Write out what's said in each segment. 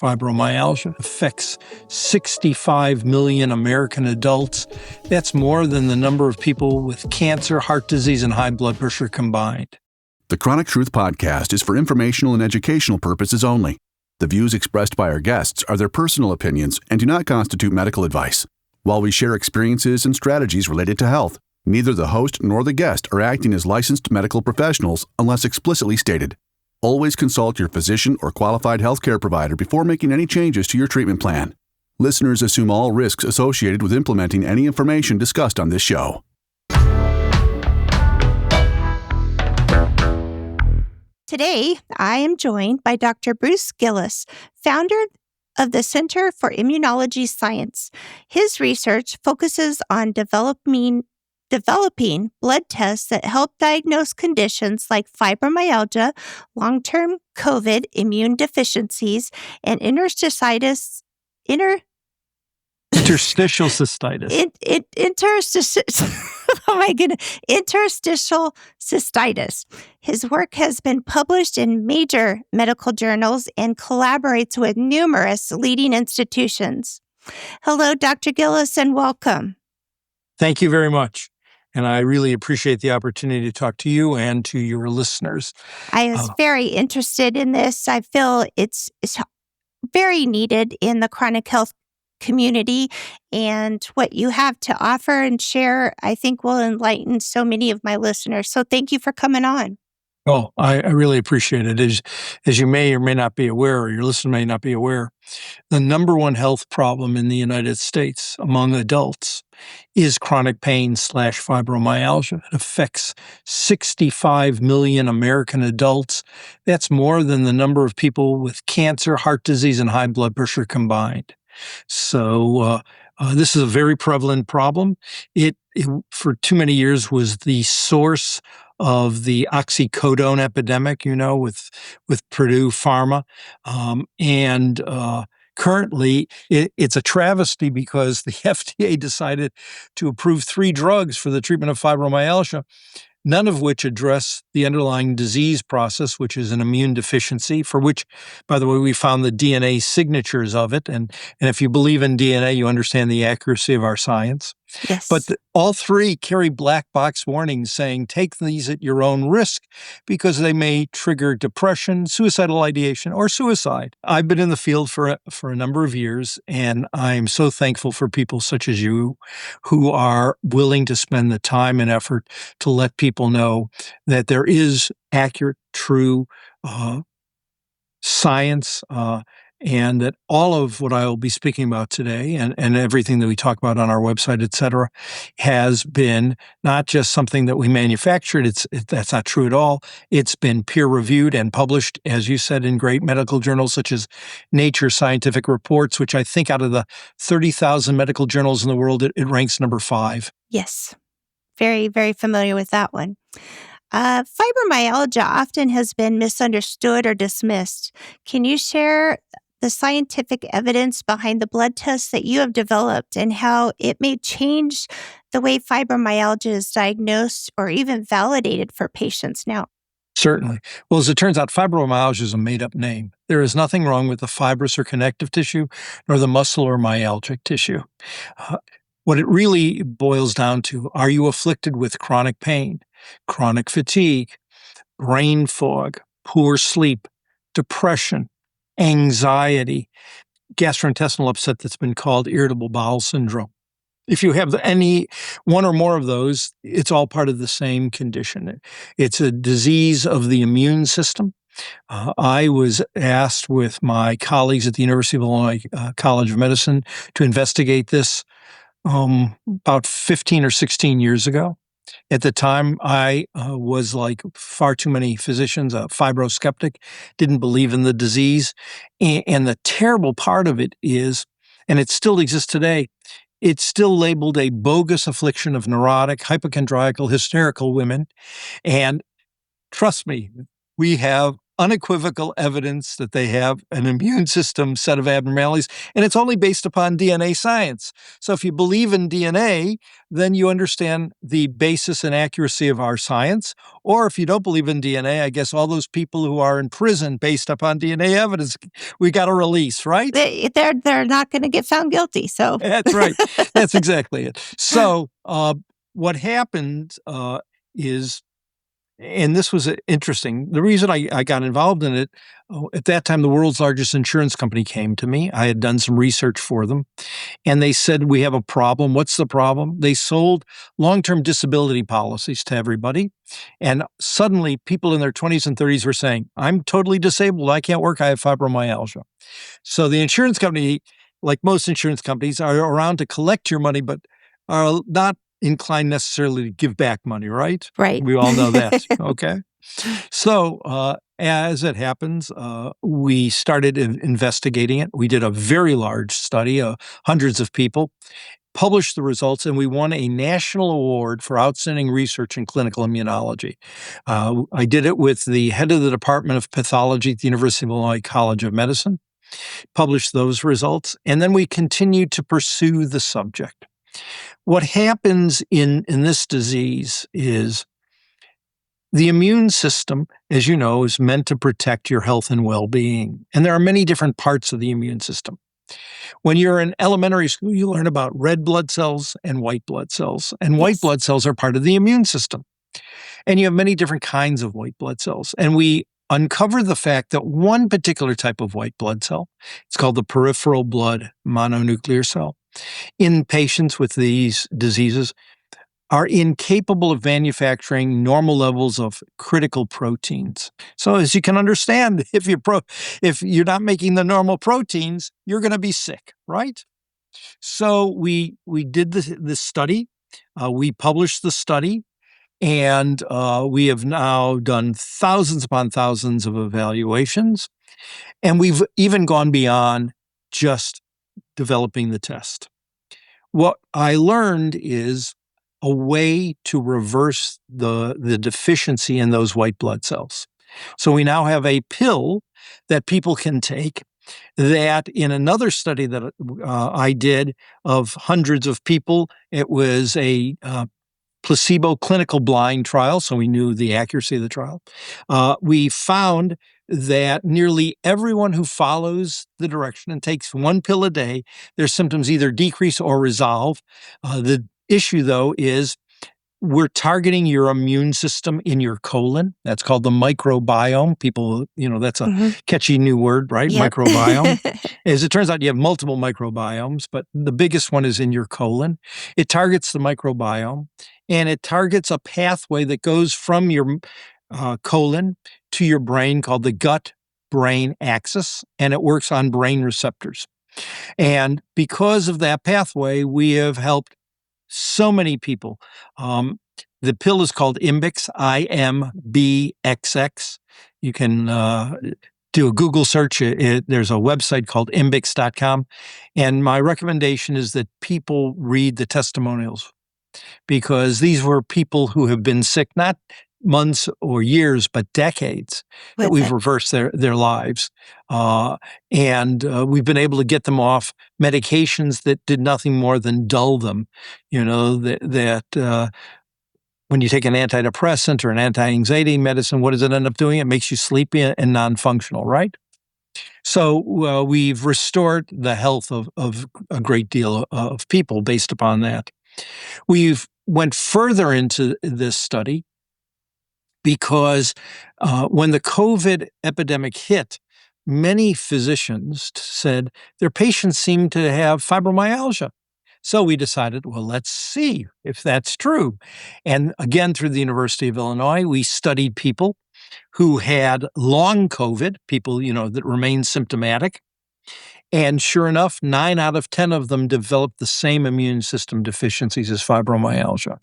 Fibromyalgia affects 65 million American adults. That's more than the number of people with cancer, heart disease, and high blood pressure combined. The Chronic Truth Podcast is for informational and educational purposes only. The views expressed by our guests are their personal opinions and do not constitute medical advice. While we share experiences and strategies related to health, neither the host nor the guest are acting as licensed medical professionals unless explicitly stated. Always consult your physician or qualified healthcare provider before making any changes to your treatment plan. Listeners assume all risks associated with implementing any information discussed on this show. Today, I am joined by Dr. Bruce Gillis, founder of the Center for Immunology Science. His research focuses on developing blood tests that help diagnose conditions like fibromyalgia, long-term COVID immune deficiencies, and interstitial cystitis. Interstitial cystitis. His work has been published in major medical journals and collaborates with numerous leading institutions. Hello, Dr. Gillis, and welcome. Thank you very much. And I really appreciate the opportunity to talk to you and to your listeners. I was very interested in this. I feel it's very needed in the chronic health community, and what you have to offer and share, I think, will enlighten so many of my listeners. So thank you for coming on. Oh, I really appreciate it. As you may or may not be aware, or your listener may not be aware, the number one health problem in the United States among adults is chronic pain / fibromyalgia. It affects 65 million American adults. That's more than the number of people with cancer, heart disease, and high blood pressure combined. So this is a very prevalent problem. It for too many years was the source of the oxycodone epidemic, with Purdue Pharma. Currently, it's a travesty because the FDA decided to approve 3 drugs for the treatment of fibromyalgia, none of which address the underlying disease process, which is an immune deficiency, for which, by the way, we found the DNA signatures of it. And if you believe in DNA, you understand the accuracy of our science. Yes. But all 3 carry black box warnings saying, take these at your own risk because they may trigger depression, suicidal ideation, or suicide. I've been in the field for a number of years, and I'm so thankful for people such as you who are willing to spend the time and effort to let people know that there is accurate, true science, and that all of what I will be speaking about today and everything that we talk about on our website, et cetera, has been not just something that we manufactured. That's not true at all. It's been peer-reviewed and published, as you said, in great medical journals such as Nature Scientific Reports, which I think out of the 30,000 medical journals in the world, it ranks number 5. Yes. Very, very familiar with that one. Fibromyalgia often has been misunderstood or dismissed. Can you share the scientific evidence behind the blood tests that you have developed and how it may change the way fibromyalgia is diagnosed or even validated for patients now? Certainly. Well, as it turns out, fibromyalgia is a made-up name. There is nothing wrong with the fibrous or connective tissue, nor the muscle or myalgic tissue. What it really boils down to, are you afflicted with chronic pain, chronic fatigue, brain fog, poor sleep, depression, anxiety, gastrointestinal upset that's been called irritable bowel syndrome? If you have any one or more of those, it's all part of the same condition. It's a disease of the immune system. I was asked with my colleagues at the University of Illinois College of Medicine to investigate this about 15 or 16 years ago. At the time, I was like far too many physicians, a fibroskeptic, didn't believe in the disease. And the terrible part of it is, and it still exists today, it's still labeled a bogus affliction of neurotic, hypochondriacal, hysterical women. And trust me, we have unequivocal evidence that they have an immune system set of abnormalities, and it's only based upon DNA science. So if you believe in DNA, then you understand the basis and accuracy of our science. Or if you don't believe in DNA, I guess all those people who are in prison based upon DNA evidence, we got to release, right? They're not going to get found guilty. So That's right. That's exactly it. So what happened is, and this was interesting, the reason I got involved in it, at that time, the world's largest insurance company came to me. I had done some research for them, and they said, we have a problem. What's the problem? They sold long-term disability policies to everybody, and suddenly people in their 20s and 30s were saying, I'm totally disabled. I can't work. I have fibromyalgia. So the insurance company, like most insurance companies, are around to collect your money, but are not inclined necessarily to give back money, right? right. We all know that. Okay. So as it happens, we started investigating it. We did a very large study, hundreds of people, published the results, and we won a national award for outstanding research in clinical immunology. I did it with the head of the Department of Pathology at the University of Illinois College of Medicine, published those results, and then we continued to pursue the subject. What happens in this disease is the immune system, as you know, is meant to protect your health and well-being. And there are many different parts of the immune system. When you're in elementary school, you learn about red blood cells and white blood cells. And white Yes. blood cells are part of the immune system. And you have many different kinds of white blood cells. And we uncover the fact that one particular type of white blood cell, it's called the peripheral blood mononuclear cell, in patients with these diseases are incapable of manufacturing normal levels of critical proteins. So as you can understand, if you're not making the normal proteins, you're going to be sick, right? So we did this study. We published the study, and we have now done thousands upon thousands of evaluations, and we've even gone beyond just developing the test. What I learned is a way to reverse the deficiency in those white blood cells. So we now have a pill that people can take that in another study that I did of hundreds of people, it was a placebo clinical blind trial, so we knew the accuracy of the trial. We found that nearly everyone who follows the direction and takes one pill a day, their symptoms either decrease or resolve. The issue, though, is we're targeting your immune system in your colon. That's called the microbiome. People, that's a catchy new word, right? Yep. Microbiome. As it turns out, you have multiple microbiomes, but the biggest one is in your colon. It targets the microbiome, and it targets a pathway that goes from your colon to your brain called the gut-brain axis, and it works on brain receptors. And because of that pathway, we have helped so many people. The pill is called Imbix, IMBXX. You can do a Google search. There's a website called Imbix.com. And my recommendation is that people read the testimonials, because these were people who have been sick, not months or years, but decades, that we've reversed their lives. And we've been able to get them off medications that did nothing more than dull them. When you take an antidepressant or an anti-anxiety medicine, what does it end up doing? It makes you sleepy and non-functional, right? So we've restored the health of a great deal of people based upon that. We've went further into this study because when the COVID epidemic hit, many physicians said their patients seemed to have fibromyalgia. So we decided, well, let's see if that's true. And again, through the University of Illinois, we studied people who had long COVID, people, that remained symptomatic. And sure enough, 9 out of 10 of them developed the same immune system deficiencies as fibromyalgia.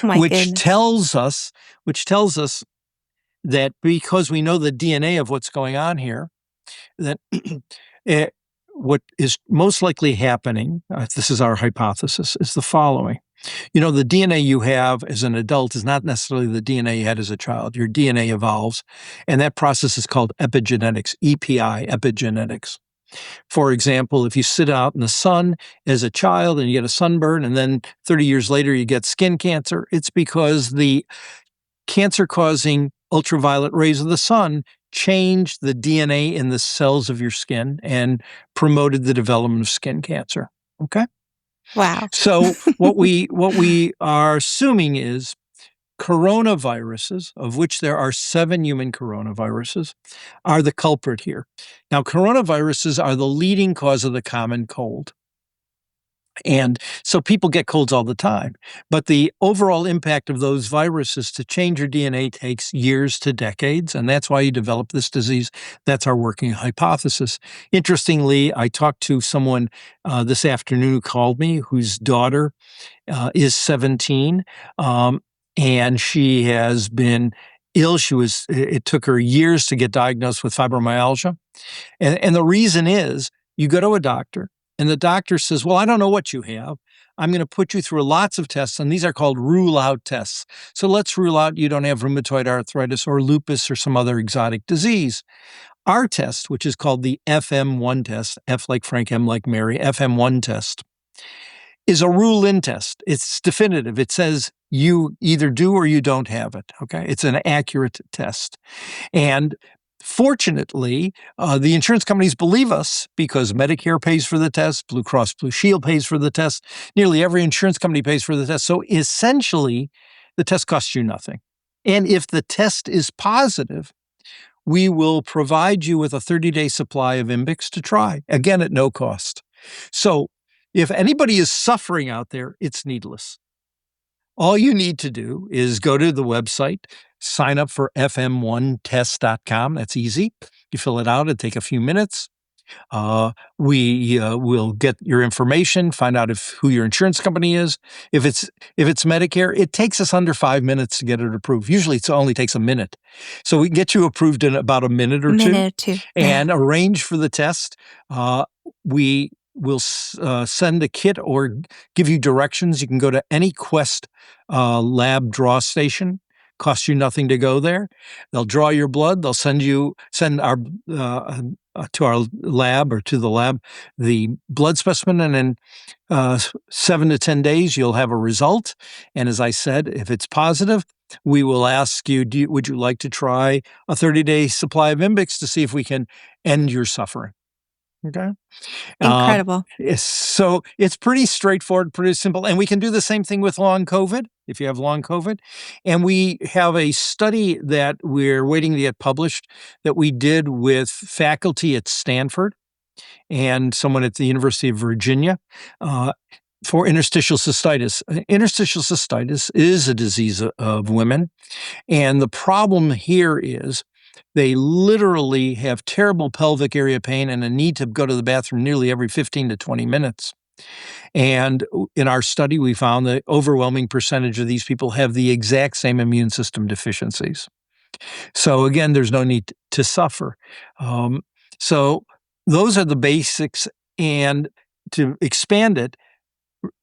My which goodness. tells us that because we know the DNA of what's going on here, that what is most likely happening, this is our hypothesis, is the following. The DNA you have as an adult is not necessarily the DNA you had as a child. Your DNA evolves, and that process is called epigenetics, EPI, epigenetics. For example, if you sit out in the sun as a child and you get a sunburn, and then 30 years later you get skin cancer, it's because the cancer-causing ultraviolet rays of the sun changed the DNA in the cells of your skin and promoted the development of skin cancer. Okay? Wow. So what we are assuming is coronaviruses, of which there are 7 human coronaviruses, are the culprit here. Now, coronaviruses are the leading cause of the common cold. And so people get colds all the time. But the overall impact of those viruses to change your DNA takes years to decades. And that's why you develop this disease. That's our working hypothesis. Interestingly, I talked to someone this afternoon who called me, whose daughter is 17. And she has been ill. It took her years to get diagnosed with fibromyalgia. And the reason is you go to a doctor and the doctor says, well, I don't know what you have. I'm going to put you through lots of tests, and these are called rule-out tests. So let's rule out you don't have rheumatoid arthritis or lupus or some other exotic disease. Our test, which is called the FM1 test, F like Frank, M like Mary, FM1 test, is a rule-in test. It's definitive. It says you either do or you don't have it, okay? It's an accurate test. And fortunately, the insurance companies believe us because Medicare pays for the test, Blue Cross Blue Shield pays for the test, nearly every insurance company pays for the test. So essentially, the test costs you nothing. And if the test is positive, we will provide you with a 30-day supply of Imbix to try, again, at no cost. So if anybody is suffering out there, it's needless. All you need to do is go to the website, sign up for fm1test.com. That's easy. You fill it out. It'll take a few minutes. We will get your information, find out who your insurance company is. If it's Medicare, it takes us under 5 minutes to get it approved. Usually it only takes a minute. So we can get you approved in about a minute or two. And arrange for the test. We will send a kit or give you directions. You can go to any Quest lab draw station. Costs you nothing to go there. They'll draw your blood. They'll send our to our lab or to the lab the blood specimen, and in 7 to 10 days you'll have a result. And as I said, if it's positive, we will ask you, would you like to try a 30-day supply of Imbix to see if we can end your suffering? Okay. Incredible. So it's pretty straightforward, pretty simple. And we can do the same thing with long COVID, if you have long COVID. And we have a study that we're waiting to get published that we did with faculty at Stanford and someone at the University of Virginia for interstitial cystitis. Interstitial cystitis is a disease of women. And the problem here is they literally have terrible pelvic area pain and a need to go to the bathroom nearly every 15 to 20 minutes. And in our study, we found that overwhelming percentage of these people have the exact same immune system deficiencies. So again, there's no need to suffer. So those are the basics. And to expand it,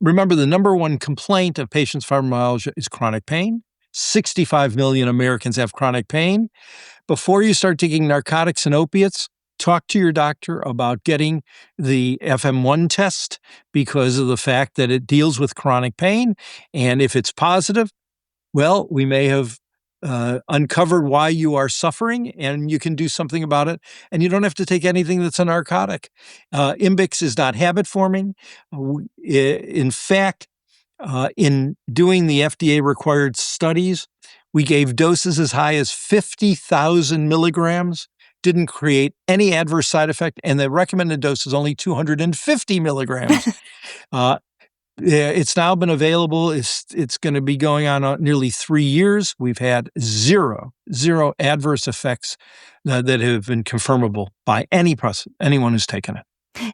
remember the number one complaint of patients with fibromyalgia is chronic pain. 65 million Americans have chronic pain. Before you start taking narcotics and opiates, talk to your doctor about getting the FM1 test because of the fact that it deals with chronic pain. And if it's positive, well, we may have uncovered why you are suffering, and you can do something about it. And you don't have to take anything that's a narcotic. Imbix is not habit forming. In fact, in doing the FDA-required studies, we gave doses as high as 50,000 milligrams, didn't create any adverse side effect, and the recommended dose is only 250 milligrams. It's now been available. It's going to be going on nearly 3 years. We've had zero adverse effects that have been confirmable by anyone who's taken it.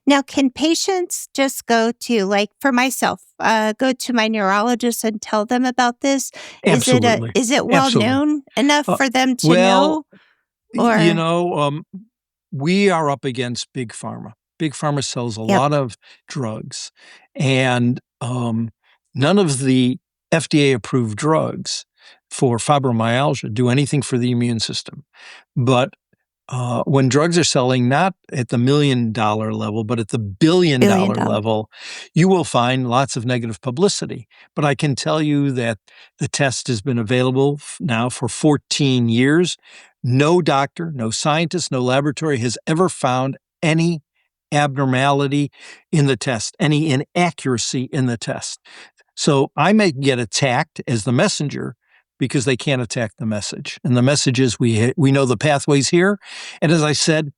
Now, can patients just go to, like for myself, go to my neurologist and tell them about this? Absolutely. Is it well known enough for them to know? Or We are up against Big Pharma. Big Pharma sells a lot of drugs, and None of the FDA-approved drugs for fibromyalgia do anything for the immune system. But when drugs are selling not at the $1 million level, but at the $1 billion $1 billion. level, you will find lots of negative publicity. But I can tell you that the test has been available now for 14 years. No doctor, no scientist, no laboratory has ever found any abnormality in the test, any inaccuracy in the test. So I may get attacked as the messenger because they can't attack the message. And the message is we know the pathways here. And as I said,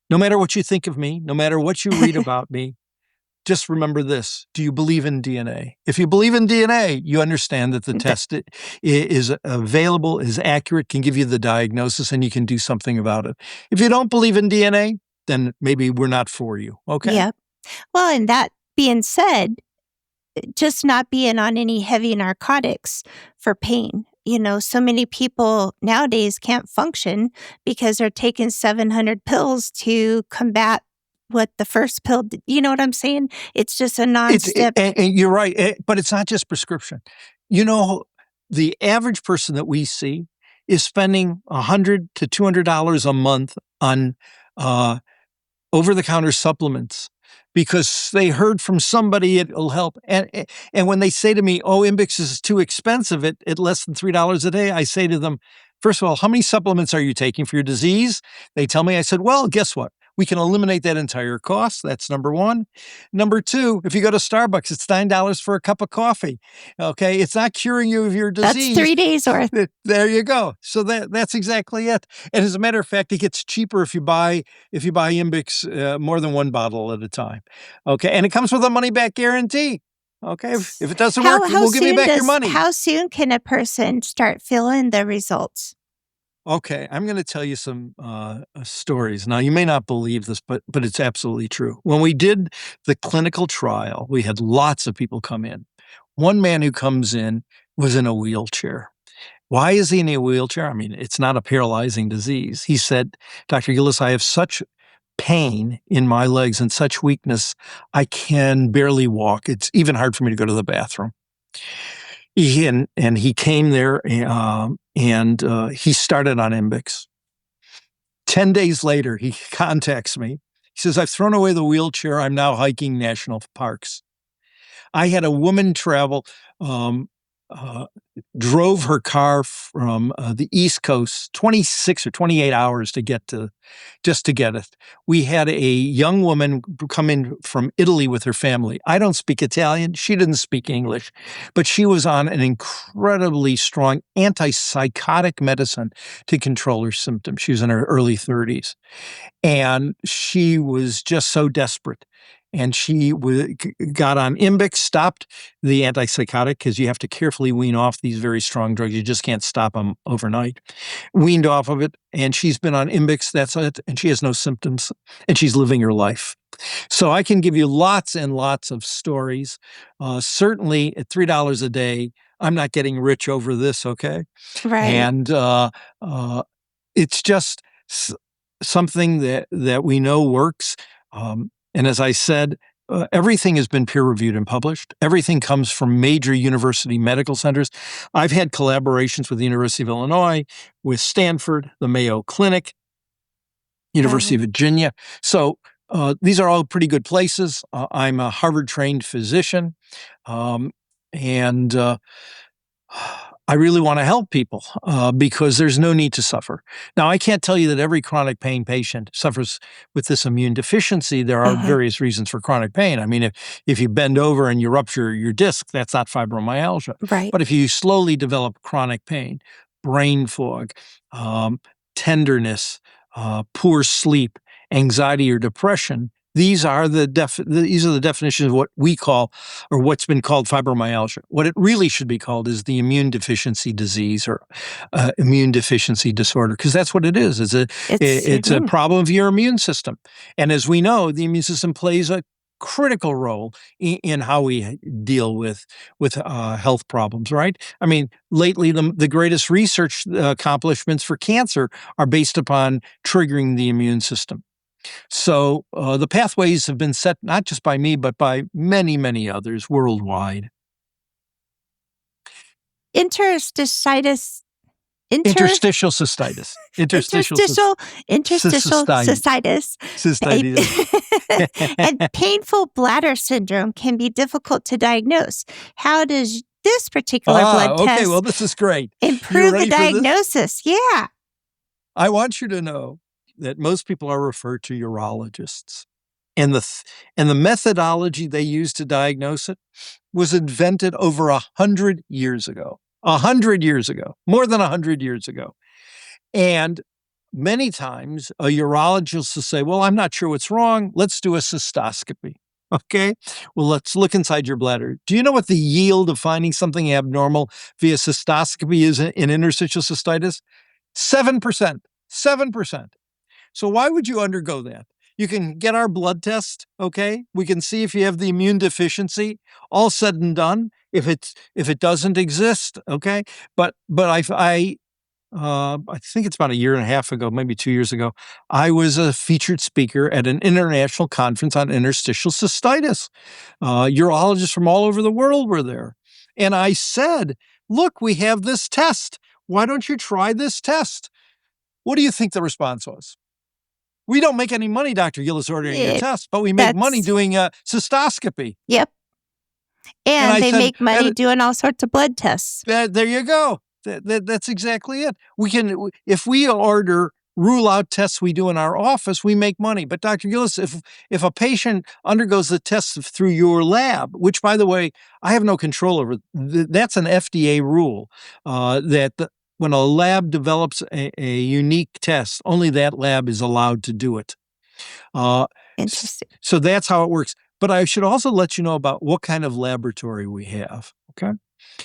no matter what you think of me, no matter what you read about me, just remember this. Do you believe in DNA? If you believe in DNA, you understand that the test is available, is accurate, can give you the diagnosis, and you can do something about it. If you don't believe in DNA, then maybe we're not for you. Okay? Yep. Well, and that being said, just not being on any heavy narcotics for pain. So many people nowadays can't function because they're taking 700 pills to combat what the first pill did. You know what I'm saying? It's just a non-step. And you're right, but it's not just prescription. The average person that we see is spending $100 to $200 a month on over-the-counter supplements because they heard from somebody it'll help. And when they say to me, oh, Imbix is too expensive at less than $3 a day, I say to them, first of all, how many supplements are you taking for your disease? They tell me, I said, well, guess what? We can eliminate that entire cost. That's number one. Number two, if you go to Starbucks, it's $9 for a cup of coffee. Okay, it's not curing you of your disease. That's 3 days worth. There you go. So that's exactly it. And as a matter of fact, it gets cheaper if you buy Imbix more than one bottle at a time. Okay, and it comes with a money back guarantee. Okay, if it doesn't work, we'll give you back your money. How soon can a person start feeling the results? Okay, I'm going to tell you some stories. Now, you may not believe this, but it's absolutely true. When we did the clinical trial, we had lots of people come in. One man who comes in was in a wheelchair. Why is he in a wheelchair? I mean, it's not a paralyzing disease. He said, Dr. Gillis, I have such pain in my legs and such weakness, I can barely walk. It's even hard for me to go to the bathroom. He came there and he started on Imbix. 10 days later, he contacts me. He says, I've thrown away the wheelchair. I'm now hiking national parks. I had a woman travel, drove her car from the East Coast, 26 or 28 hours to get it. We had a young woman come in from Italy with her family. I don't speak Italian. She didn't speak English, but she was on an incredibly strong anti-psychotic medicine to control her symptoms. She was in her early 30s, and she was just so desperate. And she got on Imbix, stopped the antipsychotic because you have to carefully wean off these very strong drugs. You just can't stop them overnight. Weaned off of it, and she's been on Imbix, that's it, and she has no symptoms, and she's living her life. So I can give you lots and lots of stories. Certainly at $3 a day, I'm not getting rich over this, okay? Right. And it's just something that we know works. And as I said, everything has been peer-reviewed and published. Everything comes from major university medical centers. I've had collaborations with the University of Illinois, with Stanford, the Mayo Clinic, University of Virginia. So these are all pretty good places. I'm a Harvard-trained physician, and I really want to help people because there's no need to suffer. Now, I can't tell you that every chronic pain patient suffers with this immune deficiency. There are various reasons for chronic pain. I mean, if you bend over and you rupture your disc, that's not fibromyalgia. Right. But if you slowly develop chronic pain, brain fog, tenderness, poor sleep, anxiety or depression, these are the definitions of what we call, or what's been called, fibromyalgia. What it really should be called is the immune deficiency disease or immune deficiency disorder, because that's what it is. It's a problem of your immune system. And as we know, the immune system plays a critical role in how we deal with health problems, right? I mean, lately, the greatest research accomplishments for cancer are based upon triggering the immune system. So the pathways have been set not just by me, but by many, many others worldwide. interstititis. Interstitial cystitis. Interstitial cystitis. Cystitis. And painful bladder syndrome can be difficult to diagnose. How does this particular blood test well, this is great. improve the diagnosis? Yeah. I want you to know that most people are referred to urologists. And the methodology they use to diagnose it was invented over 100 years ago. 100 years ago, more than 100 years ago. And many times a urologist will say, well, I'm not sure what's wrong. Let's do a cystoscopy. Okay. Well, let's look inside your bladder. Do you know what the yield of finding something abnormal via cystoscopy is in interstitial cystitis? 7%. 7%. So why would you undergo that? You can get our blood test, okay? We can see if you have the immune deficiency. All said and done, if it doesn't exist, okay? But I think it's about a year and a half ago, maybe 2 years ago, I was a featured speaker at an international conference on interstitial cystitis. Urologists from all over the world were there. And I said, look, we have this test. Why don't you try this test? What do you think the response was? We don't make any money, Dr. Gillis, ordering your test, but we make money doing a cystoscopy. Yep. And they make money doing all sorts of blood tests. There you go. That's exactly it. If we rule out tests we do in our office, we make money. But Dr. Gillis, if a patient undergoes the test through your lab, which by the way, I have no control over, that's an FDA rule, when a lab develops a unique test, only that lab is allowed to do it. Interesting. So that's how it works. But I should also let you know about what kind of laboratory we have, okay?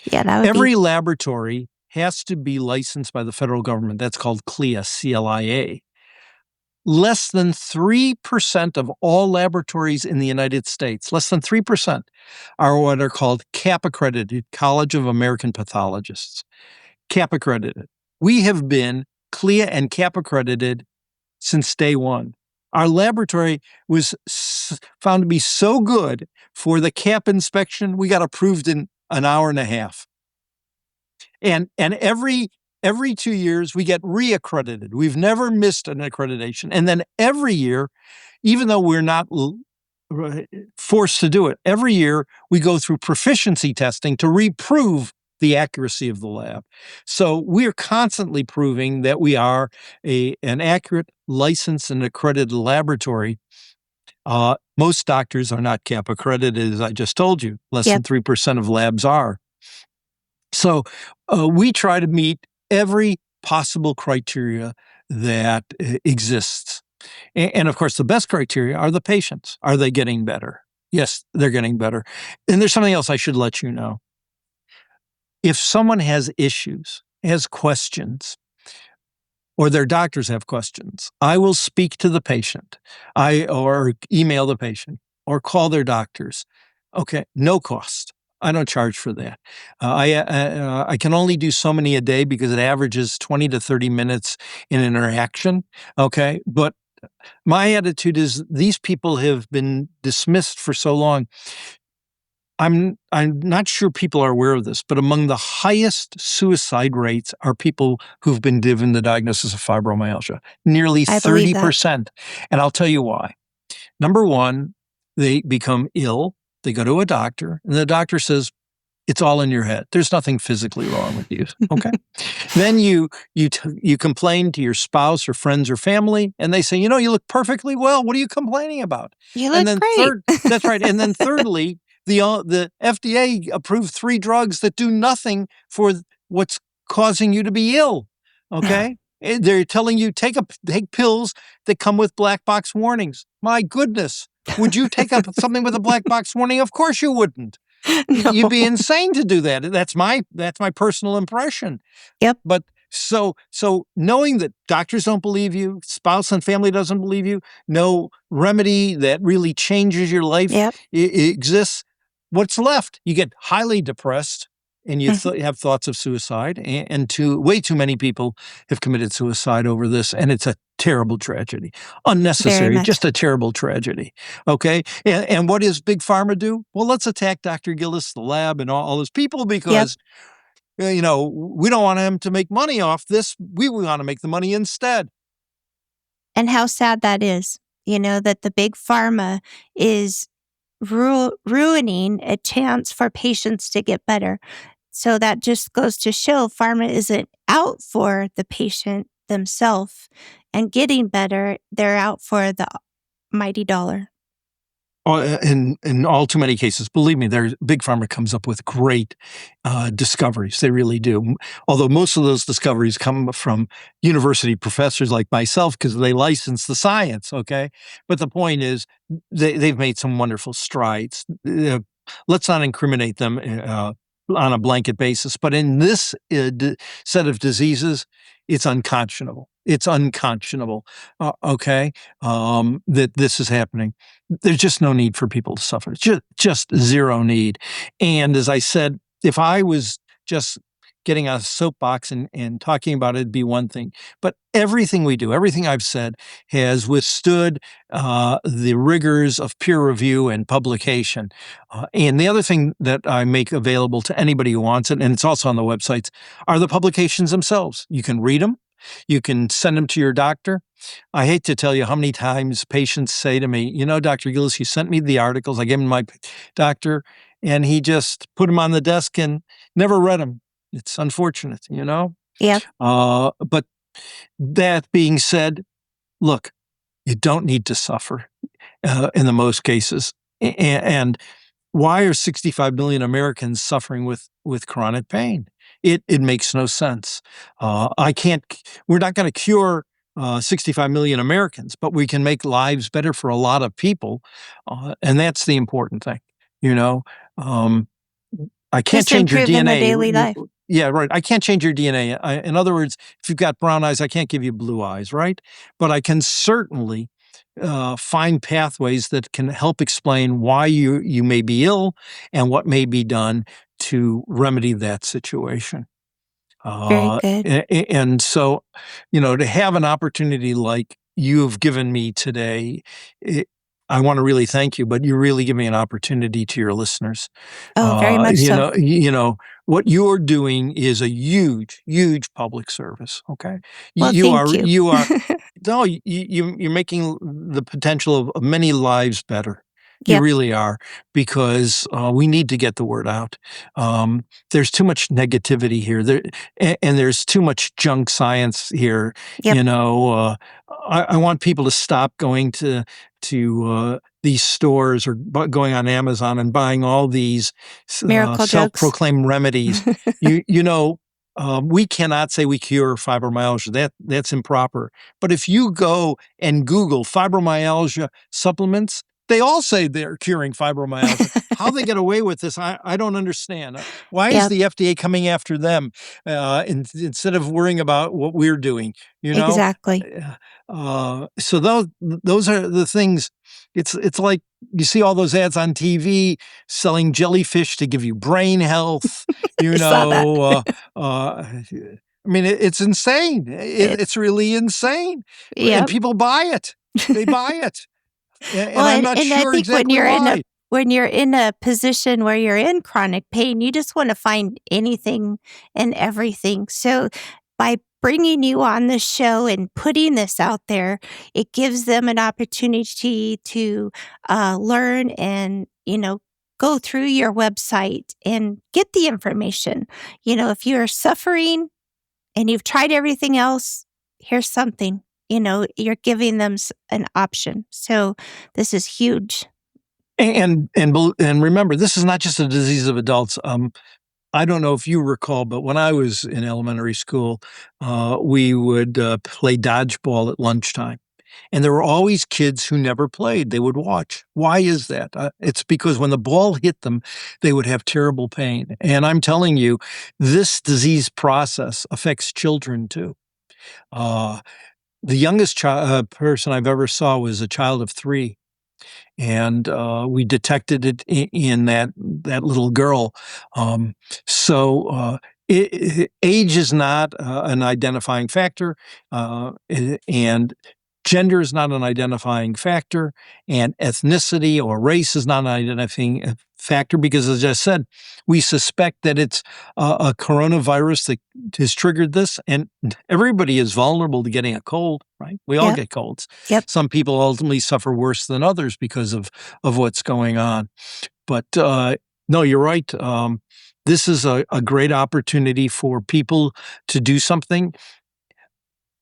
Yeah, that would Every laboratory has to be licensed by the federal government. That's called CLIA, C-L-I-A. Less than 3% of all laboratories in the United States, less than 3%, are what are called CAP accredited, College of American Pathologists. CAP accredited. We have been CLIA and CAP accredited since day one. Our laboratory was found to be so good for the CAP inspection, we got approved in an hour and a half. And every 2 years we get reaccredited. We've never missed an accreditation. And then every year, even though we're not forced to do it, every year we go through proficiency testing to reprove the accuracy of the lab. So we're constantly proving that we are an accurate, licensed, and accredited laboratory. Most doctors are not CAP accredited, as I just told you. Less than 3% of labs are. So we try to meet every possible criteria that exists. And of course, the best criteria are the patients. Are they getting better? Yes, they're getting better. And there's something else I should let you know. If someone has issues, has questions, or their doctors have questions, I will speak to the patient, or email the patient, or call their doctors. Okay, no cost. I don't charge for that. I can only do so many a day because it averages 20 to 30 minutes in interaction. Okay, but my attitude is these people have been dismissed for so long. I'm not sure people are aware of this, but among the highest suicide rates are people who've been given the diagnosis of fibromyalgia, nearly 30%. And I'll tell you why. Number one, they become ill. They go to a doctor, and the doctor says, it's all in your head. There's nothing physically wrong with you. Okay. Then you complain to your spouse or friends or family, and they say, you look perfectly well. What are you complaining about? You look great. That's right. And then thirdly, the FDA approved 3 drugs that do nothing for what's causing you to be ill. Okay. They're telling you take pills that come with black box warnings. My goodness. Would you take up something with a black box warning? Of course you wouldn't. No. You'd be insane to do that. That's my personal impression. Yep. But so knowing that doctors don't believe you, spouse and family doesn't believe you, no remedy that really changes your life exists, what's left? You get highly depressed and you have thoughts of suicide. And way too many people have committed suicide over this. And it's a terrible tragedy. Unnecessary, just a terrible tragedy. Okay. And what does Big Pharma do? Well, let's attack Dr. Gillis, the lab, and all those people because We don't want him to make money off this. We want to make the money instead. And how sad that is, that the big pharma is ruining a chance for patients to get better. So that just goes to show pharma isn't out for the patient themselves and getting better. They're out for the mighty dollar. In all too many cases, believe me, Big Pharma comes up with great discoveries. They really do. Although most of those discoveries come from university professors like myself because they license the science, okay? But the point is, they've made some wonderful strides. Let's not incriminate them on a blanket basis. But in this set of diseases, it's unconscionable. It's unconscionable, okay, that this is happening. There's just no need for people to suffer. Just zero need. And as I said, if I was just getting a soapbox and talking about it, it'd be one thing. But everything we do, everything I've said, has withstood the rigors of peer review and publication. And the other thing that I make available to anybody who wants it, and it's also on the websites, are the publications themselves. You can read them. You can send them to your doctor. I hate to tell you how many times patients say to me, Dr. Gillis, you sent me the articles. I gave them to my doctor, and he just put them on the desk and never read them. It's unfortunate, Yeah. But that being said, look, you don't need to suffer in the most cases. And why are 65 million Americans suffering with chronic pain? It makes no sense. We're not going to cure 65 million Americans, but we can make lives better for a lot of people. And that's the important thing. I can't Just change your improve in their DNA. daily life. Yeah, right. I can't change your DNA. In other words, if you've got brown eyes, I can't give you blue eyes, right? But I can certainly find pathways that can help explain why you may be ill and what may be done to remedy that situation. Very good. And so, to have an opportunity like you've given me today, I want to really thank you, but you really give me an opportunity to your listeners. Oh, very much so. What you're doing is a huge, huge public service. Okay, Well, thank you. you are no, you're making the potential of many lives better. You Yep. really are, because we need to get the word out. There's too much negativity here, and there's too much junk science here. Yep. I want people to stop going to these stores or going on Amazon and buying all these Miracle drugs. self-proclaimed remedies. We cannot say we cure fibromyalgia. That's improper. But if you go and Google fibromyalgia supplements, they all say they're curing fibromyalgia. How they get away with this, I don't understand. Why is Yep. the FDA coming after them instead of worrying about what we're doing? Exactly. So those are the things. It's like you see all those ads on TV selling jellyfish to give you brain health. I saw that. I mean, it's insane. It's really insane. And Yep. people buy it. They buy it. And Well, I'm not I sure think exactly why. when you're in a position where you're in chronic pain, you just want to find anything and everything. So by bringing you on the show and putting this out there, it gives them an opportunity to learn and, go through your website and get the information. If you're suffering and you've tried everything else, here's something. You're giving them an option. So this is huge. And remember, this is not just a disease of adults. I don't know if you recall, but when I was in elementary school, we would play dodgeball at lunchtime. And there were always kids who never played. They would watch. Why is that? It's because when the ball hit them, they would have terrible pain. And I'm telling you, this disease process affects children too. The youngest person I've ever saw was a child of 3. And we detected it in that little girl. Age is not an identifying factor, and gender is not an identifying factor, and ethnicity or race is not an identifying factor because, as I said, we suspect that it's a coronavirus that has triggered this, and everybody is vulnerable to getting a cold, right? We all Yep. get colds. Yep. Some people ultimately suffer worse than others because of what's going on. But no, you're right. This is a great opportunity for people to do something.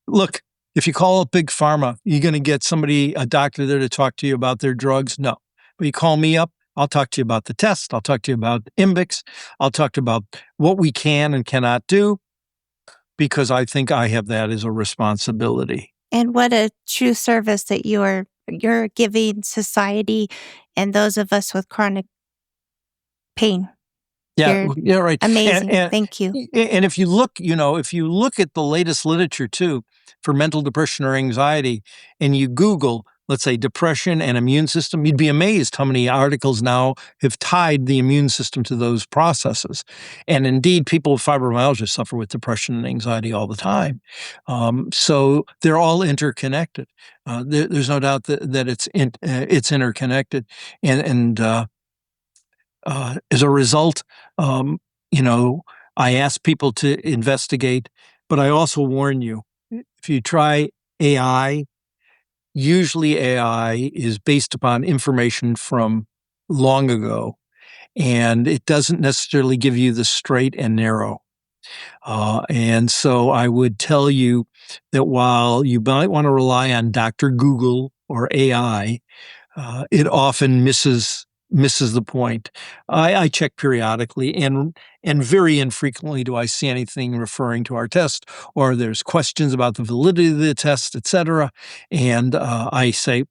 Look, if you call up Big Pharma, you're going to get a doctor there to talk to you about their drugs? No. But you call me up, I'll talk to you about the test. I'll talk to you about Imbix. I'll talk to you about what we can and cannot do because I think I have that as a responsibility. And what a true service that you're giving society and those of us with chronic pain. Yeah, You're yeah, right. amazing. Thank you. And if you look, if you look at the latest literature too for mental depression or anxiety, and you Google, let's say, depression and immune system, you'd be amazed how many articles now have tied the immune system to those processes. And indeed, people with fibromyalgia suffer with depression and anxiety all the time. So they're all interconnected. There's no doubt that it's interconnected, and as a result, I ask people to investigate, but I also warn you, if you try AI, usually AI is based upon information from long ago, and it doesn't necessarily give you the straight and narrow. And so I would tell you that while you might want to rely on Dr. Google or AI, it often misses the point. I check periodically, and very infrequently do I see anything referring to our test, or there's questions about the validity of the test, et cetera. And I say,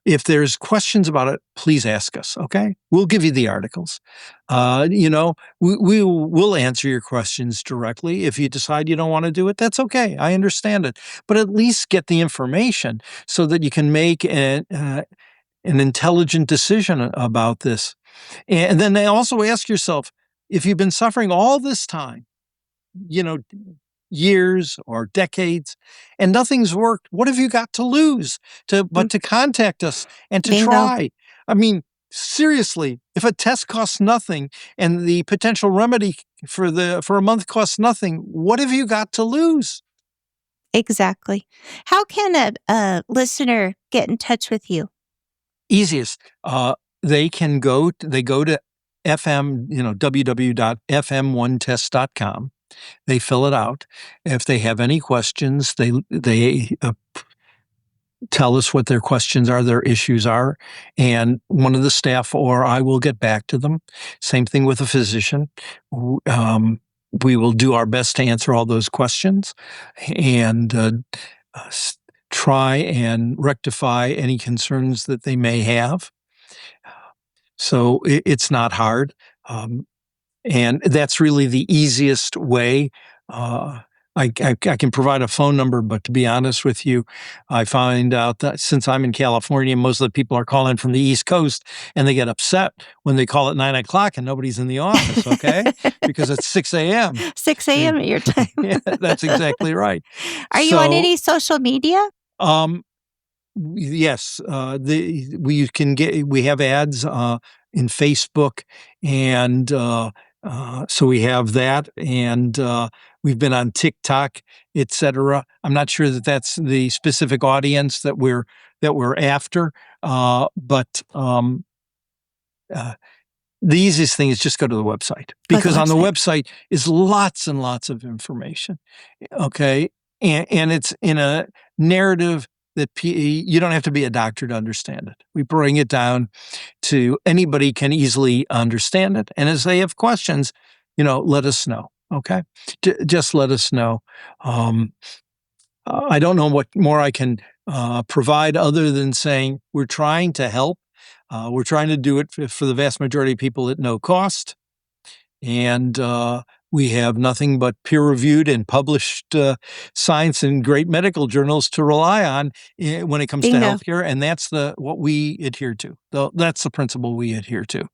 if there's questions about it, please ask us, okay? We'll give you the articles. We'll answer your questions directly. If you decide you don't want to do it, that's okay. I understand it. But at least get the information so that you can make an intelligent decision about this. And then they also ask yourself, if you've been suffering all this time, years or decades, and nothing's worked, what have you got to lose but to contact us and to Bingo. try? I mean, seriously, if a test costs nothing and the potential remedy for a month costs nothing, what have you got to lose? Exactly. How can a listener get in touch with you? Easiest. They go to FM, www.fm1test.com. They fill it out. If they have any questions, they tell us what their questions are, their issues are, and one of the staff or I will get back to them. Same thing with a physician. We will do our best to answer all those questions and try and rectify any concerns that they may have. So it's not hard. And that's really the easiest way. I can provide a phone number, but to be honest with you, I find out that since I'm in California, most of the people are calling from the East Coast, and they get upset when they call at 9 o'clock and nobody's in the office, okay? Because it's 6 a.m. 6 a.m. at your time. Yeah, that's exactly right. Are you on any social media? Yes, we have ads in Facebook, and so we have that, and we've been on TikTok, etc. I'm not sure that that's the specific audience that we're after, but the easiest thing is just go to the website, because on the website is lots and lots of information. Okay, and it's in a narrative that you don't have to be a doctor to understand it. We bring it down to anybody can easily understand it. And as they have questions, let us know. Okay, just let us know. I don't know what more I can provide other than saying we're trying to help. We're trying to do it for the vast majority of people at no cost. And we have nothing but peer-reviewed and published science in great medical journals to rely on when it comes to healthcare, and that's what we adhere to. That's the principle we adhere to.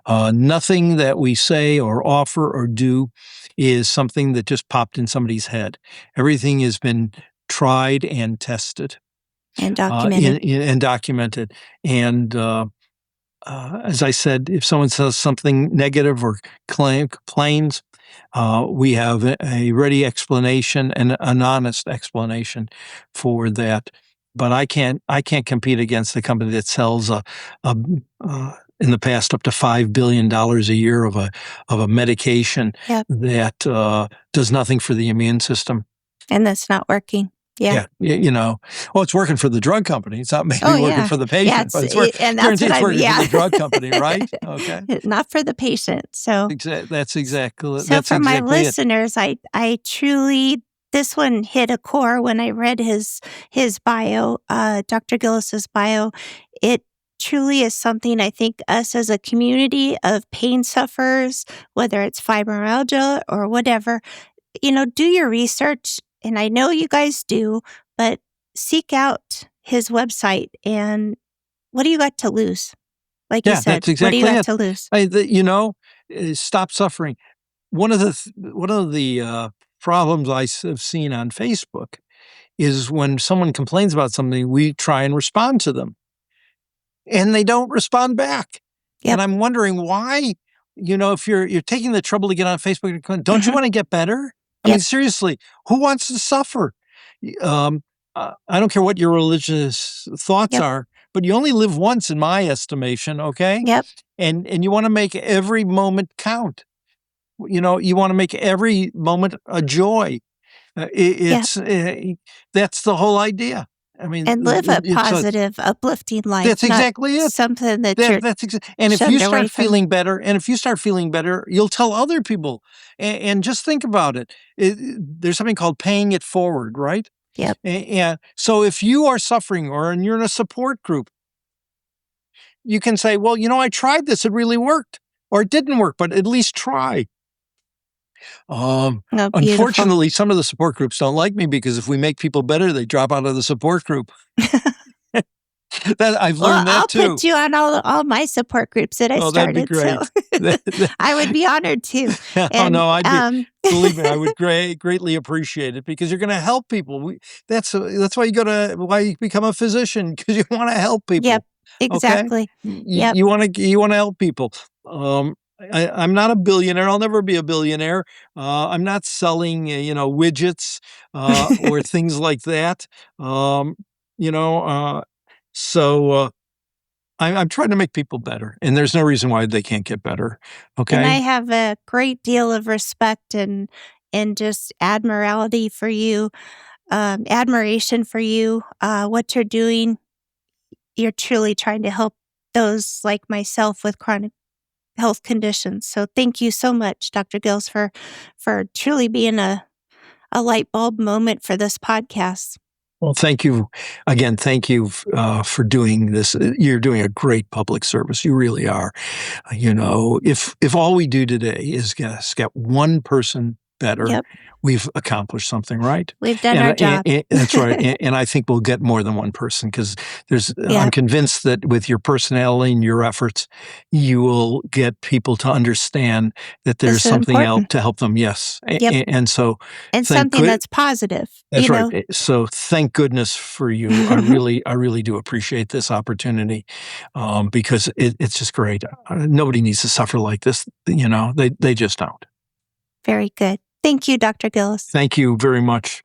Nothing that we say or offer or do is something that just popped in somebody's head. Everything has been tried and tested. And documented. And documented. And as I said, if someone says something negative or complains, we have a ready explanation and an honest explanation for that. But I can't compete against a company that sells a in the past up to $5 billion a year of a medication Yep. that does nothing for the immune system. And that's not working. Yeah. Yeah, well, it's working for the drug company. It's not maybe Oh, working yeah. for the Yeah, patient, but it's and that's guarantee what it's I'm working for the drug company, right? Okay. Not for the patient. So That's exactly so for my it. listeners, I truly this one hit a core when I read his bio, Dr. Gillis's bio. It truly is something I think us as a community of pain sufferers, whether it's fibromyalgia or whatever, do your research. And I know you guys do, but seek out his website. And what do you got to lose? Like you Yeah, said, that's what do you exactly got it. to lose? Stop suffering. One of the problems have seen on Facebook is when someone complains about something, we try and respond to them, and they don't respond back. Yep. And I'm wondering why. If you're taking the trouble to get on Facebook, don't you want to get better? I mean, Yep. seriously, who wants to suffer? Um, I don't care what your religious thoughts Yep. are, but you only live once, in my estimation. Okay, Yep. and you want to make every moment count. You want to make every moment a joy. Yep. That's the whole idea. I mean, And live a so positive, uplifting life, that's not exactly it. something that you're And if you shunned away start from. feeling better, you'll tell other people. And just think about it. There's something called paying it forward, right? Yep. And so if you are suffering and you're in a support group, you can say, well, I tried this, it really worked, or it didn't work, but at least try. Oh, beautiful. Unfortunately, some of the support groups don't like me because if we make people better, they drop out of the support group. I've Well, learned that I'll too. put you on all my support groups that I Oh, that'd be started. So great. I would be honored to. Oh And no, believe me, I would greatly appreciate it because you're going to help people. That's why you become a physician, because you want to help people. Yep, Okay, exactly. you, Yep. you want to help people. I'm not a billionaire. I'll never be a billionaire. I'm not selling, widgets or things like that. You know, so I'm trying to make people better, and there's no reason why they can't get better. And I Okay. have a great deal of respect and just admiration for you, what you're doing. You're truly trying to help those like myself with chronic health conditions. So thank you so much, Dr. Gills, for truly being a light bulb moment for this podcast. Well, thank you again. Thank you for doing this. You're doing a great public service. You really are. If all we do today is get one person better, Yep. we've accomplished something, right? We've done our job. That's right. And I think we'll get more than one person because I'm Yep. convinced that with your personality and your efforts, you will get people to understand that there's This is something else important. to help them. Yes. Yep. And so And thank something good- that's positive. That's you right. know? So thank goodness for you. I really do appreciate this opportunity because it's just great. Nobody needs to suffer like this. They just don't. Very good. Thank you, Dr. Gillis. Thank you very much.